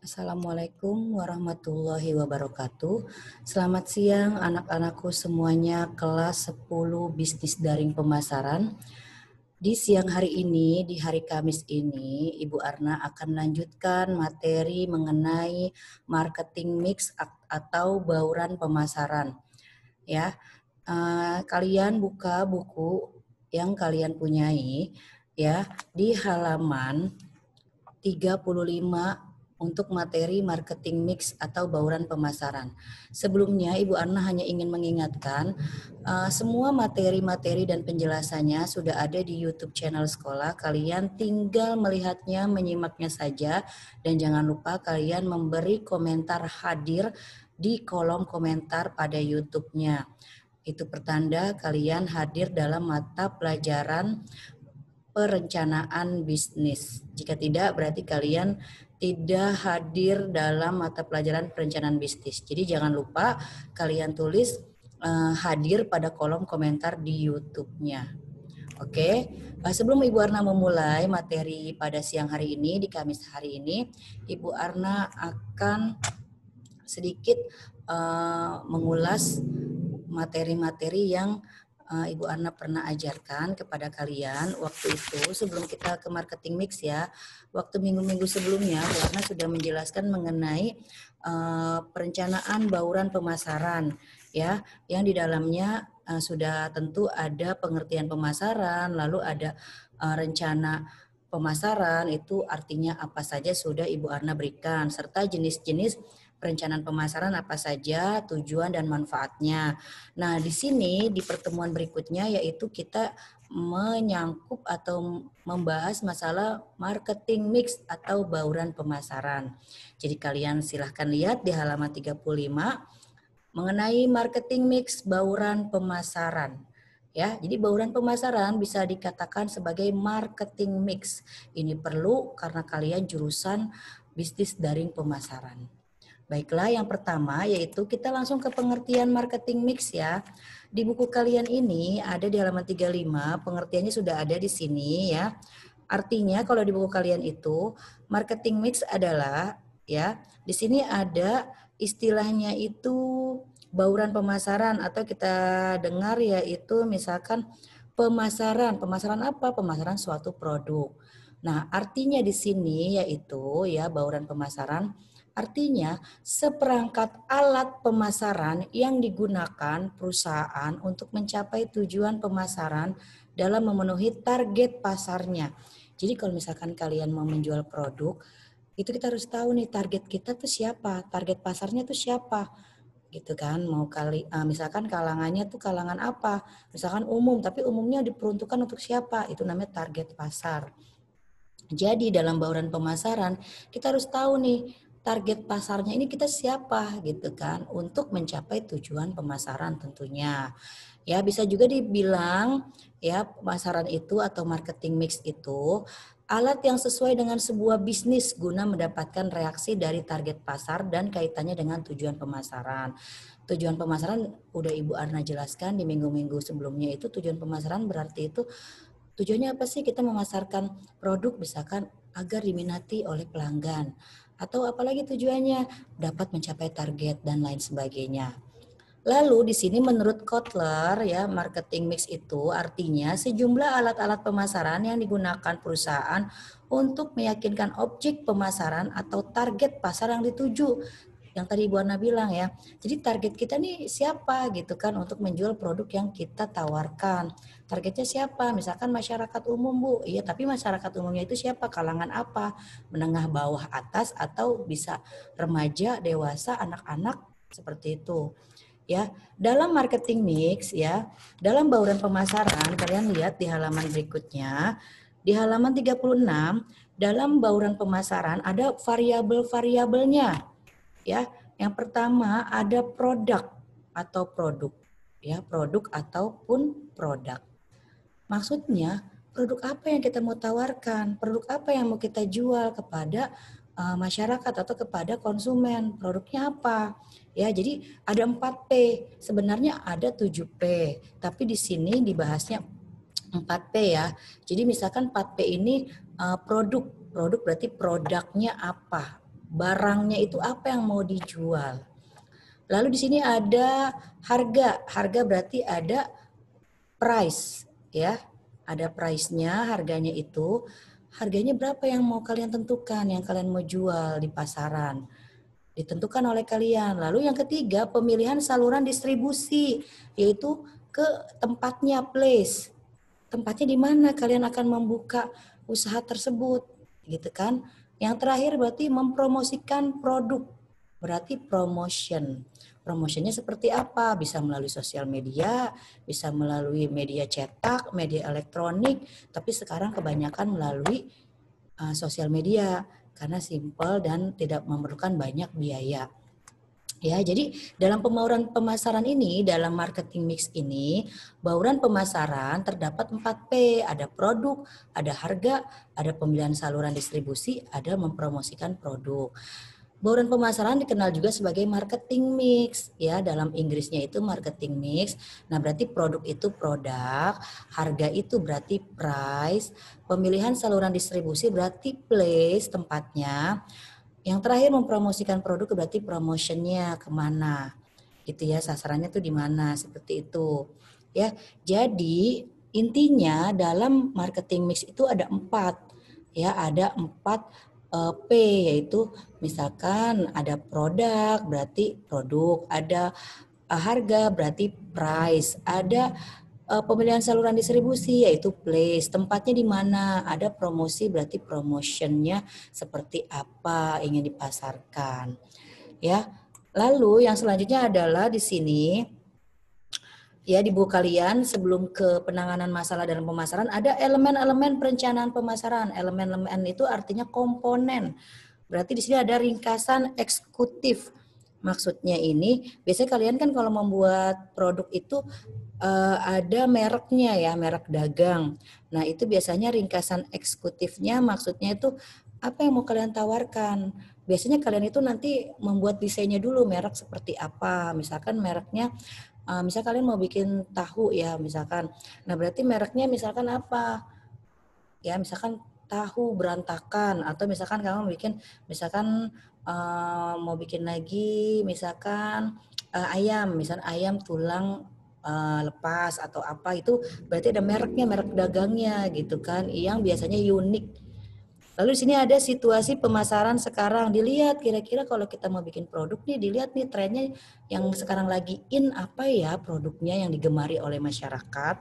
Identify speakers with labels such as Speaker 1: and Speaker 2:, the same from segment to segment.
Speaker 1: Assalamualaikum warahmatullahi wabarakatuh. Selamat siang anak-anakku semuanya kelas 10 bisnis daring pemasaran. Di siang hari ini, di hari Kamis ini, Ibu Arna akan melanjutkan materi mengenai marketing mix atau bauran pemasaran. Ya, kalian buka buku yang kalian punyai ya di halaman 35 untuk materi marketing mix atau bauran pemasaran. Sebelumnya Ibu Arna hanya ingin mengingatkan semua materi-materi dan penjelasannya sudah ada di YouTube channel sekolah. Kalian tinggal melihatnya, menyimaknya saja, dan jangan lupa kalian memberi komentar hadir di kolom komentar pada YouTube-nya. Itu pertanda kalian hadir dalam mata pelajaran perencanaan bisnis. Jika tidak, berarti kalian tidak hadir dalam mata pelajaran perencanaan bisnis. Jadi jangan lupa kalian tulis hadir pada kolom komentar di YouTube-nya. Oke, sebelum Ibu Arna memulai materi pada siang hari ini, di Kamis hari ini, Ibu Arna akan sedikit mengulas materi-materi yang Ibu Arna pernah ajarkan kepada kalian waktu itu sebelum kita ke marketing mix ya. Waktu minggu-minggu sebelumnya Bu Arna sudah menjelaskan mengenai perencanaan bauran pemasaran ya, yang di dalamnya sudah tentu ada pengertian pemasaran, lalu ada rencana pemasaran itu artinya apa saja sudah Ibu Arna berikan, serta jenis-jenis perencanaan pemasaran apa saja, tujuan dan manfaatnya. Nah, di sini di pertemuan berikutnya yaitu kita menyangkup atau membahas masalah marketing mix atau bauran pemasaran. Jadi kalian silahkan lihat di halaman 35 mengenai marketing mix bauran pemasaran. Ya, jadi bauran pemasaran bisa dikatakan sebagai marketing mix. Ini perlu karena kalian jurusan bisnis daring pemasaran. Baiklah, yang pertama yaitu kita langsung ke pengertian marketing mix ya. Di buku kalian ini ada di halaman 35, pengertiannya sudah ada di sini ya. Artinya kalau di buku kalian itu marketing mix adalah ya, di sini ada istilahnya itu bauran pemasaran atau kita dengar yaitu misalkan pemasaran. Pemasaran apa? Pemasaran suatu produk. Nah, artinya di sini yaitu ya bauran pemasaran artinya seperangkat alat pemasaran yang digunakan perusahaan untuk mencapai tujuan pemasaran dalam memenuhi target pasarnya. Jadi kalau misalkan kalian mau menjual produk, itu kita harus tahu nih target kita tuh siapa, target pasarnya tuh siapa gitu kan. Mau misalkan kalangannya tuh kalangan apa, misalkan umum, tapi umumnya diperuntukkan untuk siapa, itu namanya target pasar. Jadi dalam bauran pemasaran kita harus tahu nih target pasarnya ini kita siapa gitu kan untuk mencapai tujuan pemasaran tentunya. Ya bisa juga dibilang ya pemasaran itu atau marketing mix itu alat yang sesuai dengan sebuah bisnis guna mendapatkan reaksi dari target pasar dan kaitannya dengan tujuan pemasaran. Tujuan pemasaran udah Ibu Arna jelaskan di minggu-minggu sebelumnya itu tujuan pemasaran berarti itu tujuannya apa sih kita memasarkan produk misalkan agar diminati oleh pelanggan atau apalagi tujuannya dapat mencapai target dan lain sebagainya. Lalu di sini menurut Kotler ya marketing mix itu artinya sejumlah alat-alat pemasaran yang digunakan perusahaan untuk meyakinkan objek pemasaran atau target pasar yang dituju. Yang tadi Ibu Ana bilang ya. Jadi target kita nih siapa gitu kan untuk menjual produk yang kita tawarkan. Targetnya siapa? Misalkan masyarakat umum Bu. Iya, tapi masyarakat umumnya itu siapa? Kalangan apa? Menengah, bawah, atas atau bisa remaja, dewasa, anak-anak seperti itu. Ya, dalam marketing mix ya, dalam bauran pemasaran kalian lihat di halaman berikutnya, di halaman 36 dalam bauran pemasaran ada variabel-variabelnya. Ya, yang pertama ada produk atau produk. Ya, produk ataupun produk. Maksudnya, produk apa yang kita mau tawarkan? Produk apa yang mau kita jual kepada masyarakat atau kepada konsumen? Produknya apa? Ya, jadi ada 4P. Sebenarnya ada 7P, tapi di sini dibahasnya 4P ya. Jadi misalkan 4P ini produk. Produk berarti produknya apa? barangnya itu apa yang mau dijual. Lalu di sini ada harga. Harga berarti ada price, ya. Ada price-nya, harganya itu. Harganya berapa yang mau kalian tentukan, yang kalian mau jual di pasaran. Ditentukan oleh kalian. Lalu yang ketiga, pemilihan saluran distribusi, yaitu ke tempatnya, place. Tempatnya di mana kalian akan membuka usaha tersebut, gitu kan? Yang terakhir berarti mempromosikan produk, berarti promotion. Promotionnya seperti apa? Bisa melalui sosial media, bisa melalui media cetak, media elektronik, tapi sekarang kebanyakan melalui sosial media karena simple dan tidak memerlukan banyak biaya. Ya, jadi dalam pembauran pemasaran ini, dalam marketing mix ini, bauran pemasaran terdapat 4P, ada produk, ada harga, ada pemilihan saluran distribusi, ada mempromosikan produk. Bauran pemasaran dikenal juga sebagai marketing mix, ya, dalam Inggrisnya itu marketing mix. Nah, berarti produk itu produk, harga itu berarti price, pemilihan saluran distribusi berarti place tempatnya. Yang terakhir mempromosikan produk berarti promotionnya kemana, gitu ya, sasarannya tuh di mana, seperti itu. Ya, jadi intinya dalam marketing mix itu ada 4, ya, ada 4 P, yaitu misalkan ada produk berarti produk, ada harga berarti price, ada pemilihan saluran distribusi yaitu place, tempatnya di mana, ada promosi berarti promotionnya seperti apa ingin dipasarkan, ya. Lalu yang selanjutnya adalah di sini, ya, di buku kalian sebelum ke penanganan masalah dalam pemasaran ada elemen-elemen perencanaan pemasaran. Elemen-elemen itu artinya komponen. Berarti di sini ada ringkasan eksekutif. Maksudnya ini, biasanya kalian kan kalau membuat produk itu ada mereknya, ya, merek dagang. Nah, itu biasanya ringkasan eksekutifnya maksudnya itu apa yang mau kalian tawarkan. Biasanya kalian itu nanti membuat desainnya dulu, merek seperti apa. Misalkan mereknya, misal kalian mau bikin tahu, ya, misalkan. Nah, berarti mereknya misalkan apa? Ya, misalkan tahu berantakan, atau misalkan kamu bikin, misalkan mau bikin lagi, misalkan ayam, misalkan ayam tulang lepas atau apa, itu berarti ada mereknya, merek dagangnya gitu kan, yang biasanya unik. Lalu di sini ada situasi pemasaran sekarang. Dilihat kira-kira kalau kita mau bikin produk nih, dilihat nih trennya yang sekarang lagi in apa ya produknya yang digemari oleh masyarakat.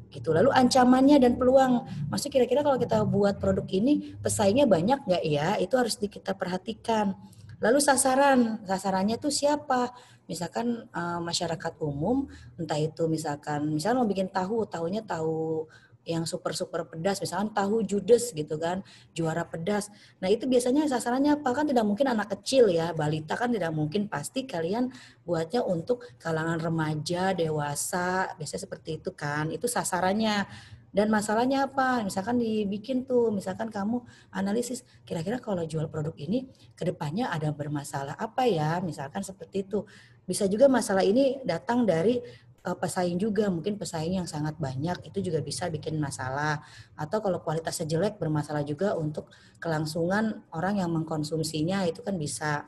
Speaker 1: Gitu. Lalu ancamannya dan peluang. Maksudnya kira-kira kalau kita buat produk ini pesaingnya banyak nggak ya? Itu harus kita perhatikan. Lalu sasarannya tuh siapa? Misalkan masyarakat umum, entah itu misalkan mau bikin tahunya tahu yang super-super pedas, misalkan tahu judes gitu kan, juara pedas. Nah, itu biasanya sasarannya apa? Kan tidak mungkin anak kecil, ya, balita kan tidak mungkin, pasti kalian buatnya untuk kalangan remaja, dewasa, biasanya seperti itu kan. Itu sasarannya. Dan masalahnya apa? Misalkan dibikin tuh, misalkan kamu analisis, kira-kira kalau jual produk ini kedepannya ada bermasalah apa ya? Misalkan seperti itu. Bisa juga masalah ini datang dari pesaing juga, mungkin pesaing yang sangat banyak itu juga bisa bikin masalah, atau kalau kualitasnya jelek bermasalah juga untuk kelangsungan orang yang mengkonsumsinya, itu kan bisa.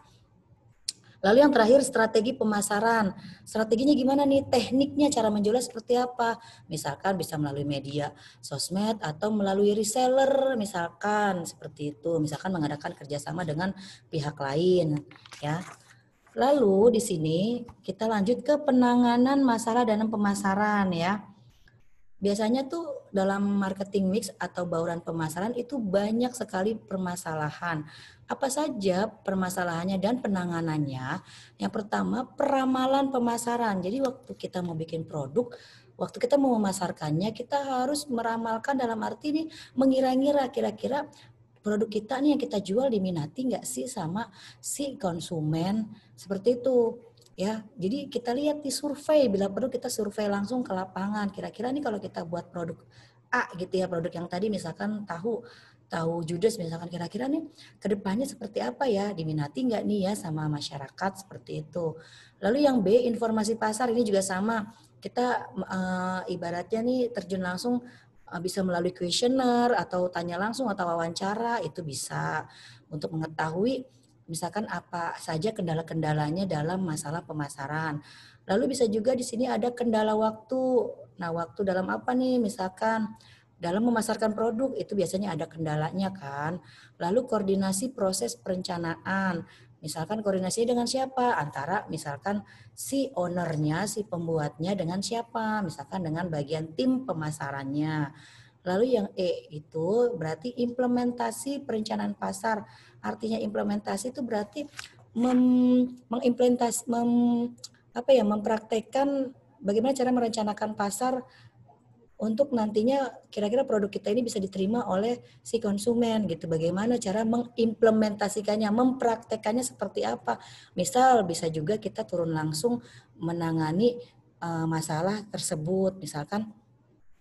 Speaker 1: Lalu yang terakhir strategi pemasaran. Strateginya gimana nih? Tekniknya, cara menjualnya seperti apa? Misalkan bisa melalui media sosmed atau melalui reseller, misalkan seperti itu. Misalkan mengadakan kerjasama dengan pihak lain, ya. Lalu di sini kita lanjut ke penanganan masalah dalam pemasaran, ya. Biasanya tuh dalam marketing mix atau bauran pemasaran itu banyak sekali permasalahan. Apa saja permasalahannya dan penanganannya? Yang pertama, peramalan pemasaran. Jadi waktu kita mau bikin produk, waktu kita mau memasarkannya, kita harus meramalkan, dalam arti nih mengira-ngira kira-kira produk kita nih yang kita jual diminati nggak sih sama si konsumen, seperti itu. Ya, jadi kita lihat di survei, bila perlu kita survei langsung ke lapangan. Kira-kira nih kalau kita buat produk A gitu ya, produk yang tadi misalkan tahu judes misalkan, kira-kira nih kedepannya seperti apa ya, diminati nggak nih ya sama masyarakat, seperti itu. Lalu yang B, informasi pasar, ini juga sama. Kita ibaratnya nih terjun langsung, bisa melalui kuesioner atau tanya langsung atau wawancara, itu bisa untuk mengetahui misalkan apa saja kendala-kendalanya dalam masalah pemasaran. Lalu bisa juga di sini ada kendala waktu. Nah, waktu dalam apa nih? Misalkan dalam memasarkan produk itu biasanya ada kendalanya kan. Lalu koordinasi proses perencanaan. Misalkan koordinasi dengan siapa? Antara misalkan si ownernya, si pembuatnya dengan siapa? Misalkan dengan bagian tim pemasarannya. Lalu yang E itu berarti implementasi perencanaan pasar. Artinya implementasi itu berarti mempraktekkan bagaimana cara merencanakan pasar untuk nantinya kira-kira produk kita ini bisa diterima oleh si konsumen gitu. Bagaimana cara mengimplementasikannya, mempraktekannya seperti apa. Misal bisa juga kita turun langsung menangani masalah tersebut. Misalkan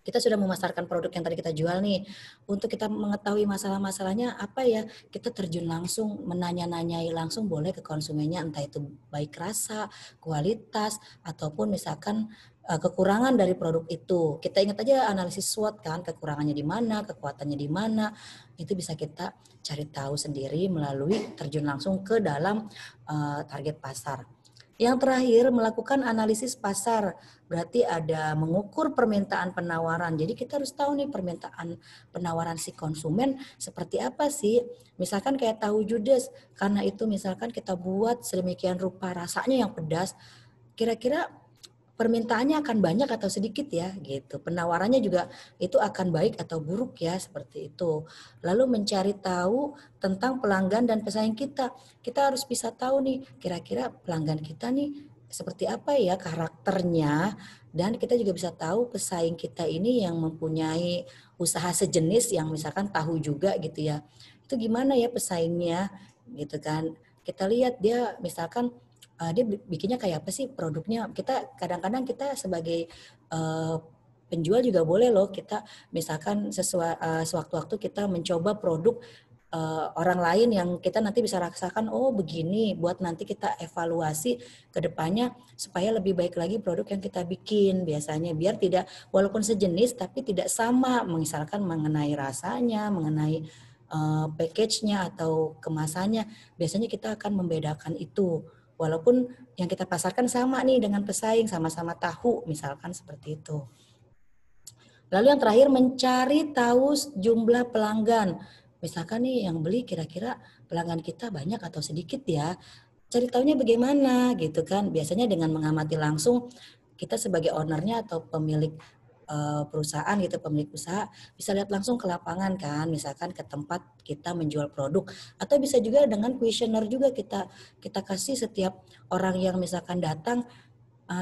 Speaker 1: kita sudah memasarkan produk yang tadi kita jual nih. Untuk kita mengetahui masalah-masalahnya apa ya, kita terjun langsung, menanya-nanyai langsung boleh ke konsumennya, entah itu baik rasa, kualitas, ataupun misalkan kekurangan dari produk itu. Kita ingat aja analisis SWOT kan, kekurangannya di mana, kekuatannya di mana, itu bisa kita cari tahu sendiri melalui terjun langsung ke dalam target pasar. Yang terakhir, melakukan analisis pasar. Berarti ada mengukur permintaan penawaran. Jadi kita harus tahu nih permintaan penawaran si konsumen seperti apa sih. Misalkan kayak tahu judes, karena itu misalkan kita buat sedemikian rupa rasanya yang pedas, kira-kira permintaannya akan banyak atau sedikit ya gitu. Penawarannya juga itu akan baik atau buruk ya seperti itu. Lalu mencari tahu tentang pelanggan dan pesaing kita. Kita harus bisa tahu nih kira-kira pelanggan kita nih seperti apa ya karakternya, dan kita juga bisa tahu pesaing kita ini yang mempunyai usaha sejenis yang misalkan tahu juga gitu ya. Itu gimana ya pesaingnya gitu kan. Kita lihat dia misalkan dia bikinnya kayak apa sih produknya. Kita kadang-kadang kita sebagai penjual juga boleh loh kita misalkan sewaktu-waktu kita mencoba produk orang lain yang kita nanti bisa rasakan, oh begini, buat nanti kita evaluasi ke depannya supaya lebih baik lagi produk yang kita bikin biasanya, biar tidak, walaupun sejenis tapi tidak sama, misalkan mengenai rasanya, mengenai package-nya atau kemasannya, biasanya kita akan membedakan itu. Walaupun yang kita pasarkan sama nih dengan pesaing, sama-sama tahu, misalkan seperti itu. Lalu yang terakhir, mencari tahu jumlah pelanggan. Misalkan nih yang beli kira-kira pelanggan kita banyak atau sedikit ya. Cari tahunya bagaimana gitu kan. Biasanya dengan mengamati langsung, kita sebagai ownernya atau pemilik perusahaan gitu, pemilik usaha bisa lihat langsung ke lapangan kan, misalkan ke tempat kita menjual produk, atau bisa juga dengan kuesioner juga kita kasih setiap orang yang misalkan datang,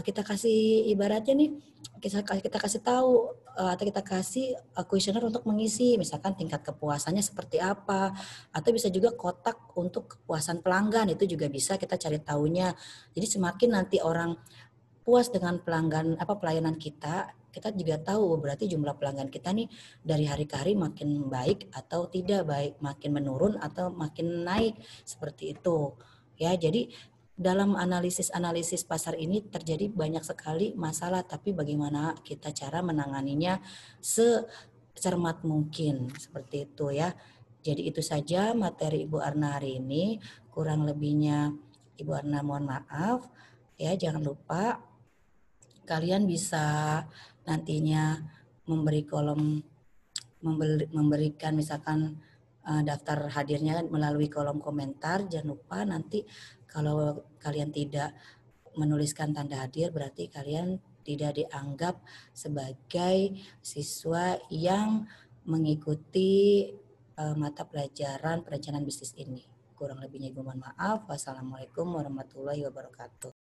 Speaker 1: kita kasih ibaratnya nih kita kasih tahu atau kita kasih kuesioner untuk mengisi misalkan tingkat kepuasannya seperti apa, atau bisa juga kotak untuk kepuasan pelanggan, itu juga bisa kita cari tahunya. Jadi semakin nanti orang puas dengan pelayanan kita, kita juga tahu berarti jumlah pelanggan kita nih dari hari ke hari makin baik atau tidak baik, makin menurun atau makin naik seperti itu. Ya, jadi dalam analisis pasar ini terjadi banyak sekali masalah, tapi bagaimana kita cara menanganinya secermat mungkin seperti itu ya. Jadi itu saja materi Ibu Arna hari ini. Kurang lebihnya Ibu Arna mohon maaf. Ya, jangan lupa kalian bisa nantinya memberikan misalkan daftar hadirnya melalui kolom komentar. Jangan lupa nanti kalau kalian tidak menuliskan tanda hadir berarti kalian tidak dianggap sebagai siswa yang mengikuti mata pelajaran perencanaan bisnis ini. Kurang lebihnya Ibu mohon maaf. Wassalamualaikum warahmatullahi wabarakatuh.